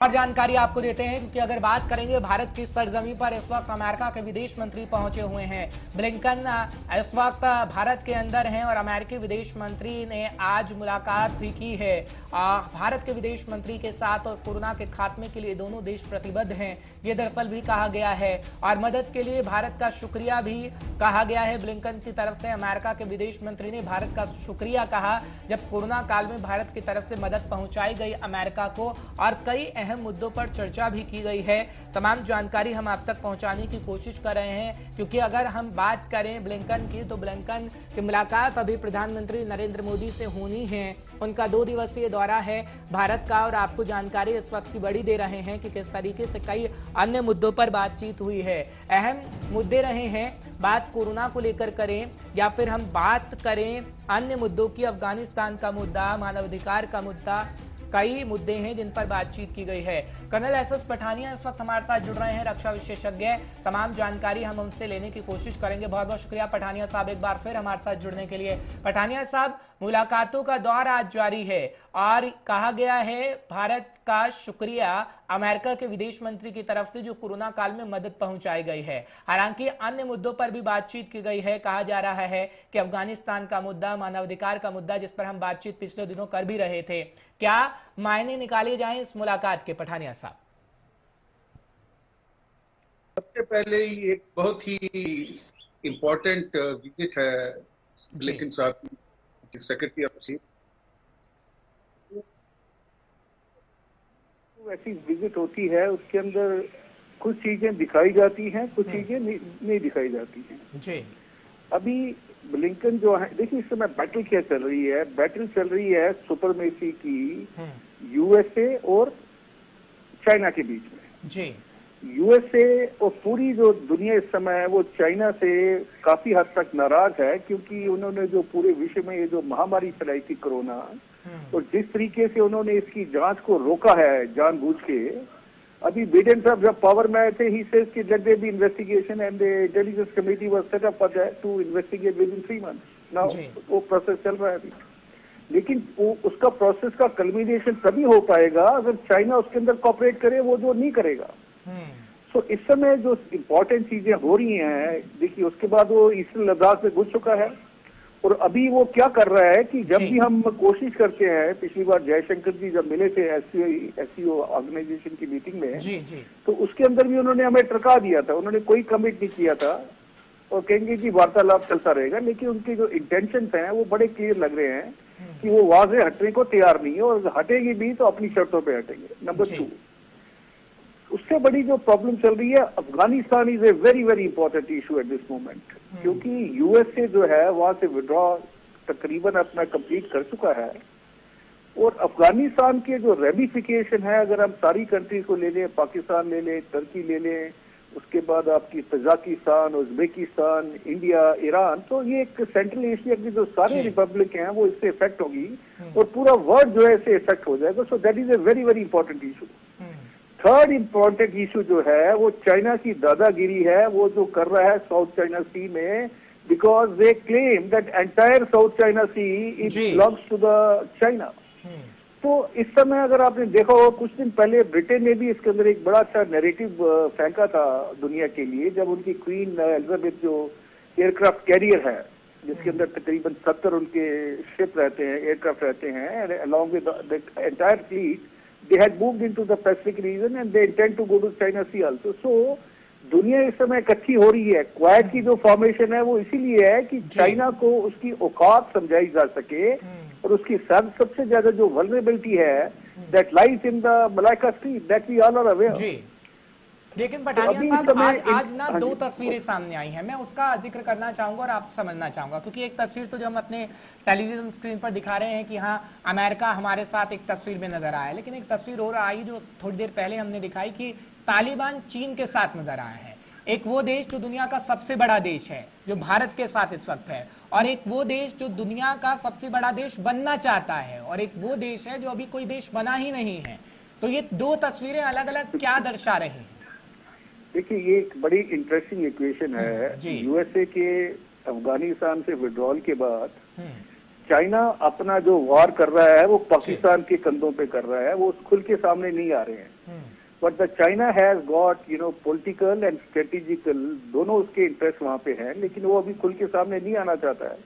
और जानकारी आपको देते हैं क्योंकि अगर बात करेंगे भारत की सरजमी पर इस वक्त अमेरिका के विदेश मंत्री पहुंचे हुए हैं। ब्लिंकन इस वक्त भारत के अंदर हैं और अमेरिकी विदेश मंत्री ने आज मुलाकात भी की है भारत के विदेश मंत्री के साथ। और कोरोना के खात्मे के लिए दोनों देश प्रतिबद्ध हैं, ये दरअसल भी कहा गया है। और मदद के लिए भारत का शुक्रिया भी कहा गया है। ब्लिंकन की तरफ से अमेरिका के विदेश मंत्री ने भारत का शुक्रिया कहा जब कोरोना काल में भारत की तरफ से मदद पहुंचाई गई अमेरिका को, और कई अहम मुद्दों पर चर्चा भी की गई है। तमाम जानकारी हम आप तक पहुंचाने की कोशिश कर रहे हैं क्योंकि अगर हम बात करें ब्लिंकन की तो ब्लिंकन की मुलाकात अभी प्रधानमंत्री नरेंद्र मोदी से होनी है। उनका 2 दिवसीय दौरा है भारत का और आपको जानकारी इस वक्त की बड़ी दे रहे हैं कि किस तरीके से कई अन्य मुद्दों पर बातचीत हुई है। अहम मुद्दे रहे हैं, बात कोरोना को लेकर करें या फिर हम बात करें अन्य मुद्दों की, अफगानिस्तान का मुद्दा, मानवाधिकार का मुद्दा, कई मुद्दे हैं जिन पर बातचीत की गई है। कर्नल एसएस पठानिया इस वक्त हमारे साथ जुड़ रहे हैं, रक्षा विशेषज्ञ। तमाम जानकारी हम उनसे लेने की कोशिश करेंगे। बहुत बहुत शुक्रिया पठानिया साहब एक बार फिर हमारे साथ जुड़ने के लिए। पठानिया साहब, मुलाकातों का दौर आज जारी है और कहा गया है भारत का शुक्रिया अमेरिका के विदेश मंत्री की तरफ से जो कोरोना काल में मदद पहुंचाई गई है। हालांकि अन्य मुद्दों पर भी बातचीत की गई है। कहा जा रहा है कि अफगानिस्तान का मुद्दा, मानवाधिकार का मुद्दा, जिस पर हम बातचीत पिछले दिनों कर भी रहे थे, क्या मायने निकाले जाएं इस मुलाकात के पठानिया साहब? सबसे पहले ही एक बहुत ही इम्पोर्टेंट विजिट है ब्लिंकन साहब की, सेक्रेटरी ऑफ स्टेट। ऐसी विजिट होती है उसके अंदर कुछ चीजें दिखाई जाती हैं, कुछ चीजें नहीं दिखाई जाती हैं जी। अभी ब्लिंकन जो है, देखिए इस समय बैटल क्या चल रही है, बैटल चल रही है सुपरमेसी की यूएसए और चाइना के बीच में जी। यूएसए और पूरी जो दुनिया इस समय है वो चाइना से काफी हद तक नाराज है क्योंकि उन्होंने जो पूरे विश्व में ये जो महामारी फैलाई थी कोरोना, और जिस तरीके से उन्होंने इसकी जांच को रोका है जानबूझ के। अभी बिडेन साहब जब पावर में आए थे, ही सेज कि let there be investigation and the intelligence committee was set up for that to investigate within 3 months. Now वो प्रोसेस चल रहा है अभी, लेकिन वो उसका प्रोसेस का कल्मिनेशन तभी हो पाएगा अगर चाइना उसके अंदर कॉपरेट करे, वो जो नहीं करेगा। सो इस समय जो इम्पोर्टेंट चीजें हो रही हैं, देखिए उसके बाद वो ईस्टर्न लद्दाख में घुस चुका है और अभी वो क्या कर रहा है कि जब भी हम कोशिश करते हैं, पिछली बार जयशंकर जी जब मिले थे एससीओ ऑर्गेनाइजेशन की मीटिंग में जी, तो उसके अंदर भी उन्होंने हमें टरका दिया था, उन्होंने कोई कमिट नहीं किया था और कहेंगे कि वार्तालाप चलता रहेगा, लेकिन उनके जो इंटेंशन हैं वो बड़े क्लियर लग रहे हैं कि वो वाजे हटने को तैयार नहीं है और हटेगी भी तो अपनी शर्तों पर हटेंगे। नंबर 2, उससे बड़ी जो प्रॉब्लम चल रही है, Afghanistan is a very very important issue at this moment, क्योंकि यूएसए जो है वहां से विड्रॉ तकरीबन अपना कंप्लीट कर चुका है और अफगानिस्तान के जो रेमिफिकेशन है, अगर हम सारी कंट्रीज को ले लें, पाकिस्तान ले लें, टर्की ले लें, उसके बाद आपकी तजाकिस्तान, उज्बेकिस्तान, इंडिया, ईरान, तो ये एक सेंट्रल एशिया की जो सारे रिपब्लिक हैं वो इससे इफेक्ट होगी और पूरा वर्ल्ड जो है इससे इफेक्ट हो जाएगा। So that is a very very important issue. Third important issue जो है वो चाइना की दादागिरी है, वो जो कर रहा है साउथ चाइना सी में, because they claim that entire South China Sea it belongs to the China. तो इस समय अगर आपने देखा हो, कुछ दिन पहले ब्रिटेन ने भी इसके अंदर एक बड़ा अच्छा नैरेटिव फेंका था दुनिया के लिए, जब उनकी क्वीन एलिजाबेथ जो एयरक्राफ्ट कैरियर है जिसके अंदर तकरीबन 70 उनके शिप रहते हैं, एयरक्राफ्ट रहते हैं, along with the entire fleet, they had moved into the Pacific region and they intend to go to China Sea also. So दुनिया इस समय इकट्ठी हो रही है। क्वाड की जो फॉर्मेशन है वो इसीलिए है कि चाइना को उसकी औकात समझाई जा सके और उसकी सबसे ज्यादा जो वल्नरेबिलिटी है that lies in the Malacca Strait, that we all are aware. लेकिन पठानिया साहब, आज ना 2 तस्वीरें सामने आई हैं, मैं उसका जिक्र करना चाहूंगा और आप समझना चाहूंगा, क्योंकि एक तस्वीर तो जो हम अपने टेलीविजन स्क्रीन पर दिखा रहे हैं कि हाँ अमेरिका हमारे साथ एक तस्वीर में नजर आया, लेकिन एक तस्वीर और आई जो थोड़ी देर पहले हमने दिखाई कि तालिबान चीन के साथ नजर आया है। एक वो देश जो दुनिया का सबसे बड़ा देश है जो भारत के साथ इस वक्त है, और एक वो देश जो दुनिया का सबसे बड़ा देश बनना चाहता है, और एक वो देश है जो अभी कोई देश बना ही नहीं है। तो ये 2 तस्वीरें अलग अलग क्या दर्शा रही हैं? देखिए ये एक बड़ी इंटरेस्टिंग इक्वेशन है। यूएसए के अफगानिस्तान से विड्रॉल के बाद चाइना अपना जो वार कर रहा है वो पाकिस्तान के कंधों पे कर रहा है, वो खुल के सामने नहीं आ रहे हैं। But the China has got political and strategical दोनों उसके इंटरेस्ट वहां पे हैं, लेकिन वो अभी खुल के सामने नहीं आना चाहता है,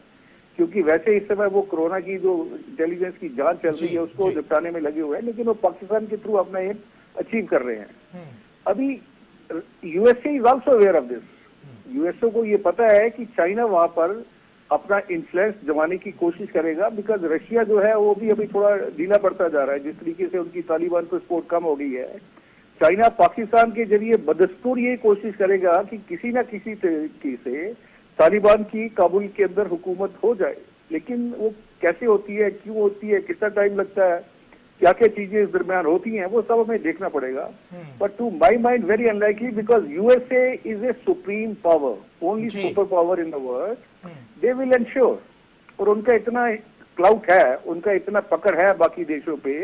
क्योंकि वैसे इस समय वो कोरोना की जो इंटेलिजेंस की जांच चल रही है उसको निपटाने में लगे हुए हैं, लेकिन वो पाकिस्तान के थ्रू अपना एम अचीव कर रहे हैं। अभी USA is also aware of this. USA को ये पता है कि चाइना वहां पर अपना इन्फ्लुएंस जमाने की कोशिश करेगा, बिकॉज रशिया जो है वो भी अभी थोड़ा ढीला पड़ता जा रहा है, जिस तरीके से उनकी तालिबान को सपोर्ट कम हो गई है। चाइना पाकिस्तान के जरिए बदस्तूर ये कोशिश करेगा कि किसी न किसी तरीके से तालिबान की काबुल के अंदर हुकूमत हो जाए, लेकिन वो कैसे होती है, क्यों होती है, कितना टाइम लगता है, क्या क्या चीजें इस दरमियान होती हैं, वो सब हमें देखना पड़ेगा। But to my mind very unlikely, because USA is a supreme power, only super power in the world, they will ensure. और उनका इतना क्लाउट है, उनका इतना पकड़ है बाकी देशों पे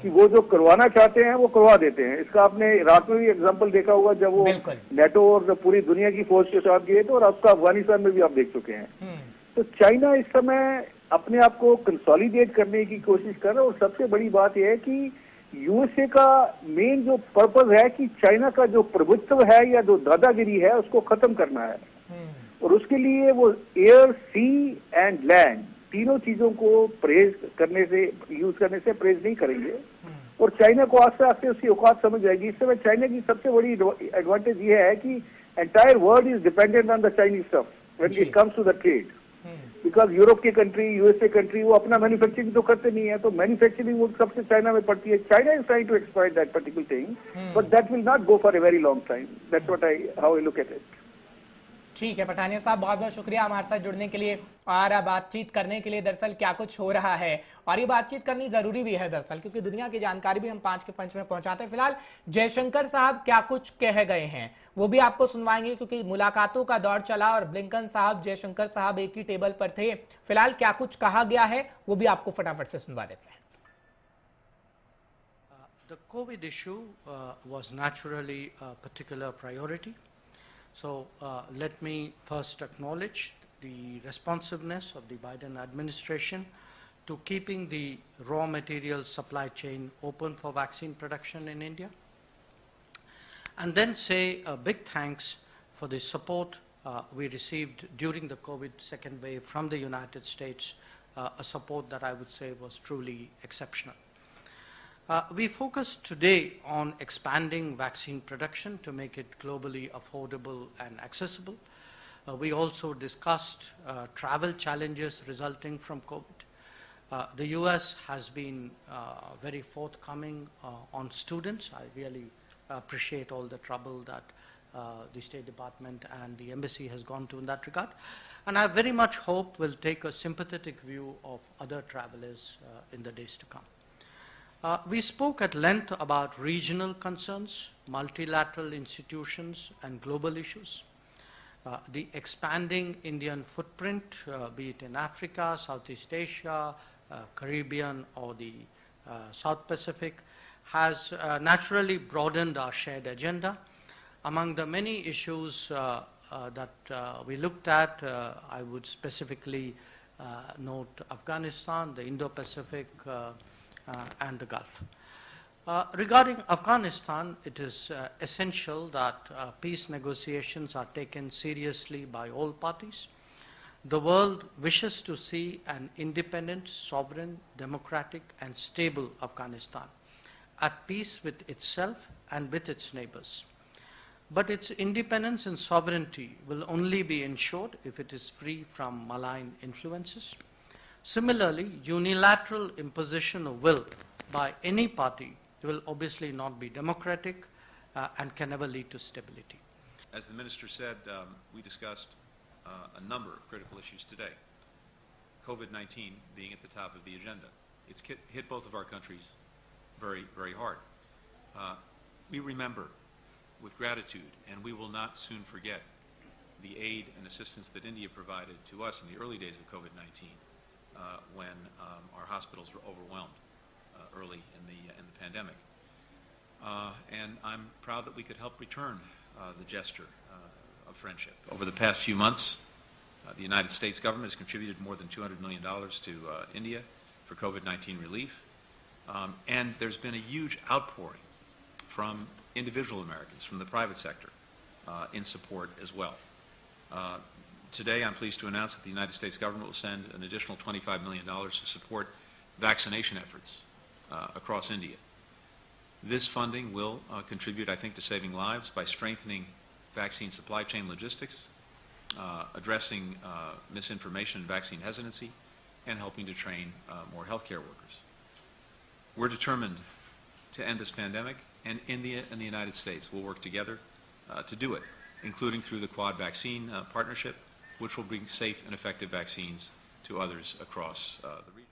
कि वो जो करवाना चाहते हैं वो करवा देते हैं। इसका आपने इराक में भी एग्जांपल देखा होगा, जब वो नेटो और पूरी दुनिया की फौज के साथ गए थे, और आपका अफगानिस्तान में भी आप देख चुके हैं। तो चाइना इस समय अपने आप को कंसोलिडेट करने की कोशिश कर रहा है, और सबसे बड़ी बात यह है कि यूएसए का मेन जो पर्पज है कि चाइना का जो प्रभुत्व है या जो दादागिरी है उसको खत्म करना है, और उसके लिए वो एयर, सी एंड लैंड तीनों चीजों को परहेज करने से, यूज करने से परहेज नहीं करेंगे, और चाइना को आस्ते आस्ते उसकी औकात समझ जाएगी। इस समय चाइना की सबसे बड़ी एडवांटेज ये है कि entire world is dependent on the Chinese stuff when it comes to the trade, because Europe की कंट्री, यूएसए कंट्री, वो अपना मैन्युफैक्चरिंग तो करते नहीं है, तो मैन्युफैक्चरिंग वो सबसे चाइना में पड़ती है। China is trying to exploit that particular thing, but that will not go for a very long time. That's what how I look at it. ठीक है पठानिया साहब, बहुत बहुत शुक्रिया हमारे साथ जुड़ने के लिए और बातचीत करने के लिए। दरअसल क्या कुछ हो रहा है, और ये बातचीत करनी जरूरी भी है दरअसल, क्योंकि दुनिया की जानकारी भी हम 5 के पंच में पहुंचाते हैं। फिलहाल जयशंकर साहब क्या कुछ कह गए हैं वो भी आपको सुनवाएंगे, क्योंकि मुलाकातों का दौर चला और ब्लिंकन साहब, जयशंकर साहब एक ही टेबल पर थे। फिलहाल क्या कुछ कहा गया है वो भी आपको फटाफट से सुनवा देते हैं। The COVID issue was naturally a particular priority. So let me first acknowledge the responsiveness of the Biden administration to keeping the raw material supply chain open for vaccine production in India. And then say a big thanks for the support we received during the COVID second wave from the United States, a support that I would say was truly exceptional. We focused today on expanding vaccine production to make it globally affordable and accessible. We also discussed travel challenges resulting from COVID. The US has been very forthcoming on students. I really appreciate all the trouble that the State Department and the Embassy has gone to in that regard. And I very much hope will take a sympathetic view of other travelers in the days to come. We spoke at length about regional concerns, multilateral institutions, and global issues. The expanding Indian footprint, be it in Africa, Southeast Asia, Caribbean, or the South Pacific, has naturally broadened our shared agenda. Among the many issues that we looked at, I would specifically note Afghanistan, the Indo-Pacific, and the Gulf. Regarding Afghanistan, it is essential that peace negotiations are taken seriously by all parties. The world wishes to see an independent, sovereign, democratic, and stable Afghanistan at peace with itself and with its neighbors. But its independence and sovereignty will only be ensured if it is free from malign influences. Similarly, unilateral imposition of will by any party will obviously not be democratic and can never lead to stability. As the Minister said, we discussed a number of critical issues today. COVID-19 being at the top of the agenda. It's hit both of our countries very, very hard. We remember with gratitude, and we will not soon forget the aid and assistance that India provided to us in the early days of COVID-19. When our hospitals were overwhelmed early in the pandemic, and I'm proud that we could help return the gesture of friendship. Over the past few months, The United States government has contributed more than $200 million to India for COVID-19 relief. And there's been a huge outpouring from individual Americans, from the private sector, in support as well. Today, I'm pleased to announce that the United States government will send an additional $25 million to support vaccination efforts across India. This funding will contribute, I think, to saving lives by strengthening vaccine supply chain logistics, addressing misinformation and vaccine hesitancy, and helping to train more healthcare workers. We're determined to end this pandemic, and India and the United States will work together to do it, including through the Quad Vaccine Partnership, which will bring safe and effective vaccines to others across the region.